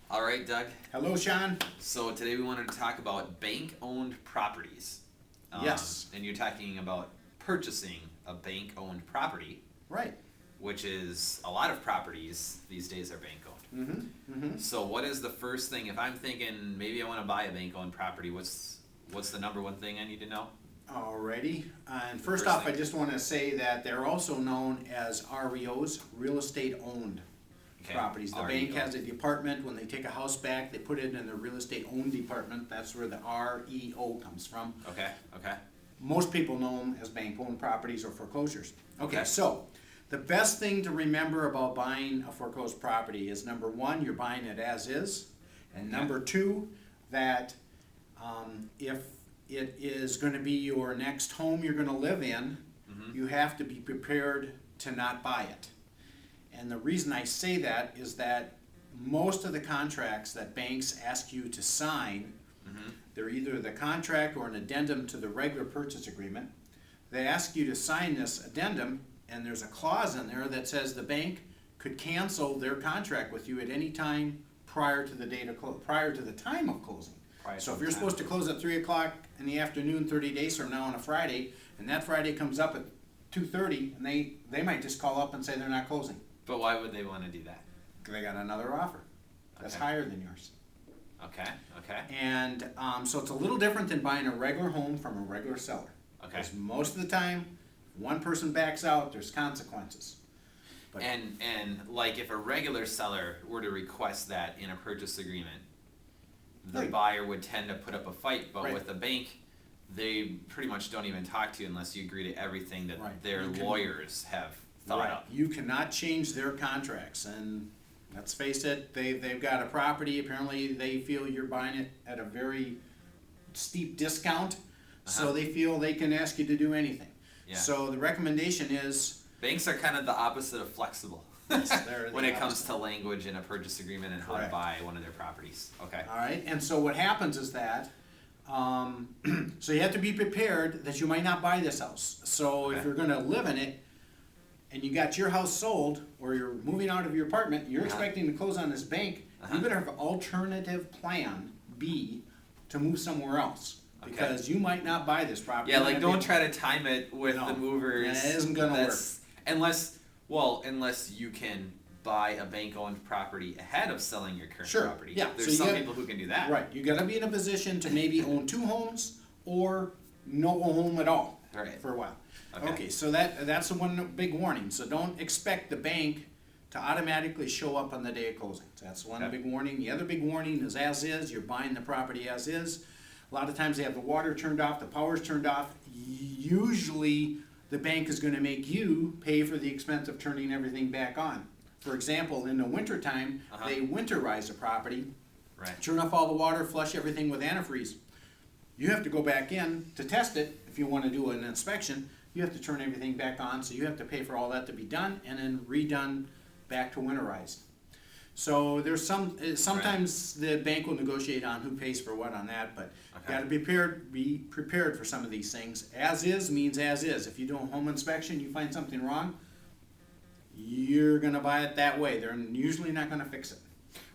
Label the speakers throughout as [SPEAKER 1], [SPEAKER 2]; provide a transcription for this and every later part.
[SPEAKER 1] All right, Doug.
[SPEAKER 2] Hello, Sean.
[SPEAKER 1] So today we wanted to talk about bank-owned properties.
[SPEAKER 2] Yes.
[SPEAKER 1] And you're talking about purchasing a bank-owned property,
[SPEAKER 2] Right.
[SPEAKER 1] which is a lot of properties these days are bank-owned. So what is the first thing, if I'm thinking maybe I want to buy a bank-owned property, what's the number one thing I need to know?
[SPEAKER 2] Alrighty. And first
[SPEAKER 1] First
[SPEAKER 2] off,
[SPEAKER 1] thing.
[SPEAKER 2] I just want to say that they're also known as REOs, real estate owned
[SPEAKER 1] Okay,
[SPEAKER 2] properties. The bank
[SPEAKER 1] REO.
[SPEAKER 2] has a department. When they take a house back, they put it in the real estate owned department. That's where the REO comes from.
[SPEAKER 1] Okay.
[SPEAKER 2] Most people know them as bank-owned properties or foreclosures.
[SPEAKER 1] Okay.
[SPEAKER 2] So the best thing to remember about buying a foreclosed property is, number one, you're buying it as is, and
[SPEAKER 1] Okay.
[SPEAKER 2] number two, that if it is going to be your next home you're going to live in, you have to be prepared to not buy it. And the reason I say that is that most of the contracts that banks ask you to sign, they're either the contract or an addendum to the regular purchase agreement. They ask you to sign this addendum, and there's a clause in there that says the bank could cancel their contract with you at any time prior to the prior to the time of closing. So if you're supposed to close at 3 o'clock in the afternoon 30 days from now on a Friday, and that Friday comes up at 2:30, and they might just call up and say they're not closing.
[SPEAKER 1] But why would they want to do that?
[SPEAKER 2] They got another offer that's
[SPEAKER 1] Okay.
[SPEAKER 2] higher than yours.
[SPEAKER 1] Okay.
[SPEAKER 2] And so it's a little different than buying a regular home from a regular seller.
[SPEAKER 1] Okay.
[SPEAKER 2] Because most of the time, one person backs out, there's consequences. But
[SPEAKER 1] And like if a regular seller were to request that in a purchase agreement, the
[SPEAKER 2] Right.
[SPEAKER 1] buyer would tend to put up a fight. But
[SPEAKER 2] Right.
[SPEAKER 1] with a bank, they pretty much don't even talk to you unless you agree to everything that
[SPEAKER 2] Right.
[SPEAKER 1] their
[SPEAKER 2] You can-
[SPEAKER 1] lawyers have thought
[SPEAKER 2] right,
[SPEAKER 1] up.
[SPEAKER 2] you cannot change their contracts, and let's face it, they've got a property, apparently they feel you're buying it at a very steep discount, so they feel they can ask you to do anything.
[SPEAKER 1] Yeah.
[SPEAKER 2] So the recommendation is,
[SPEAKER 1] Banks are kind of the opposite of flexible
[SPEAKER 2] they're
[SPEAKER 1] when
[SPEAKER 2] the
[SPEAKER 1] it comes
[SPEAKER 2] opposite.
[SPEAKER 1] to language in a purchase agreement and how to
[SPEAKER 2] Correct.
[SPEAKER 1] buy one of their properties. Okay.
[SPEAKER 2] all right, and so what happens is that, so you have to be prepared that you might not buy this house. So
[SPEAKER 1] Okay.
[SPEAKER 2] if you're gonna live in it, and you got your house sold, or you're moving out of your apartment, you're expecting to close on this bank, you better have an alternative plan B to move somewhere else.
[SPEAKER 1] Okay.
[SPEAKER 2] Because you might not buy this property.
[SPEAKER 1] Yeah,
[SPEAKER 2] You
[SPEAKER 1] like
[SPEAKER 2] might
[SPEAKER 1] don't
[SPEAKER 2] be-
[SPEAKER 1] try to time it with
[SPEAKER 2] No,
[SPEAKER 1] the movers.
[SPEAKER 2] that isn't gonna work.
[SPEAKER 1] Unless you can buy a bank-owned property ahead of selling your current
[SPEAKER 2] Sure,
[SPEAKER 1] property.
[SPEAKER 2] yeah,
[SPEAKER 1] There's
[SPEAKER 2] so you
[SPEAKER 1] some
[SPEAKER 2] gotta-
[SPEAKER 1] people who can do that.
[SPEAKER 2] Right, you gotta be in a position to maybe own 2 homes, or no home at all.
[SPEAKER 1] Right.
[SPEAKER 2] For a while.
[SPEAKER 1] Okay.
[SPEAKER 2] Okay, so that's the one big warning, so don't expect the bank to automatically show up on the day of closing. That's one
[SPEAKER 1] Okay.
[SPEAKER 2] big warning. The other big warning is as is, you're buying the property as is. A lot of times they have the water turned off, the power's turned off. Usually, the bank is gonna make you pay for the expense of turning everything back on. For example, in the wintertime, they winterize the property,
[SPEAKER 1] Right.
[SPEAKER 2] turn off all the water, flush everything with antifreeze. You have to go back in to test it. If you want to do an inspection, you have to turn everything back on, so you have to pay for all that to be done and then redone back to winterized. So there's sometimes the bank will negotiate on who pays for what on that, but
[SPEAKER 1] Okay.
[SPEAKER 2] you got to be prepared for some of these things. As is means as is. If you do a home inspection, you find something wrong, you're gonna buy it that way. They're usually not gonna fix it.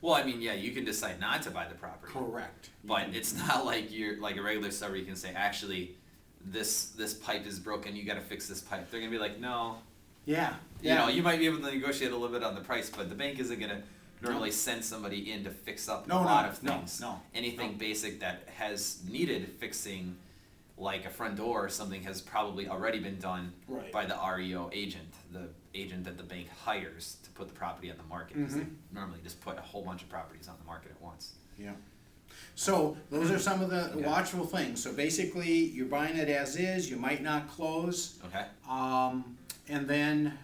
[SPEAKER 1] Well, I mean, yeah, you can decide not to buy the property.
[SPEAKER 2] Correct.
[SPEAKER 1] But it's not like you're like a regular seller. You can say, actually, this pipe is broken. You got to fix this pipe. They're gonna be like, no.
[SPEAKER 2] Yeah.
[SPEAKER 1] You know, you might be able to negotiate a little bit on the price, but the bank isn't gonna normally send somebody in to fix up
[SPEAKER 2] No,
[SPEAKER 1] a
[SPEAKER 2] no,
[SPEAKER 1] lot of
[SPEAKER 2] no,
[SPEAKER 1] things.
[SPEAKER 2] no,
[SPEAKER 1] Anything
[SPEAKER 2] no.
[SPEAKER 1] basic that has needed fixing, like a front door or something, has probably already been done
[SPEAKER 2] Right.
[SPEAKER 1] by the REO agent, the agent that the bank hires to put the property on the market. 'Cause they normally just put a whole bunch of properties on the market at once.
[SPEAKER 2] Yeah. So those are some of the
[SPEAKER 1] Okay.
[SPEAKER 2] watchful things. So basically, you're buying it as is. You might not close.
[SPEAKER 1] Okay.
[SPEAKER 2] And then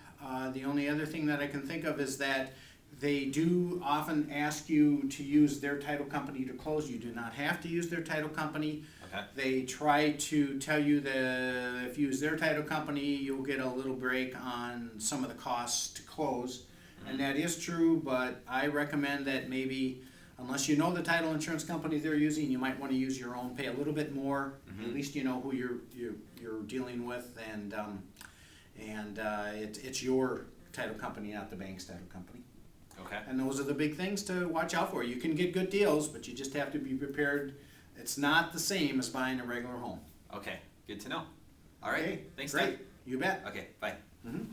[SPEAKER 2] the only other thing that I can think of is that they do often ask you to use their title company to close. You do not have to use their title company.
[SPEAKER 1] Okay.
[SPEAKER 2] They try to tell you that if you use their title company, you'll get a little break on some of the costs to close. And that is true, but I recommend that maybe, unless you know the title insurance company they're using, you might want to use your own, pay a little bit more. At least you know who you're dealing with, and it's your title company, not the bank's title company.
[SPEAKER 1] Okay.
[SPEAKER 2] And those are the big things to watch out for. You can get good deals, but you just have to be prepared. It's not the same as buying a regular home.
[SPEAKER 1] Okay, good to know. All right,
[SPEAKER 2] Okay,
[SPEAKER 1] thanks,
[SPEAKER 2] great.
[SPEAKER 1] Doug.
[SPEAKER 2] You bet.
[SPEAKER 1] Okay, bye.
[SPEAKER 2] Mhm.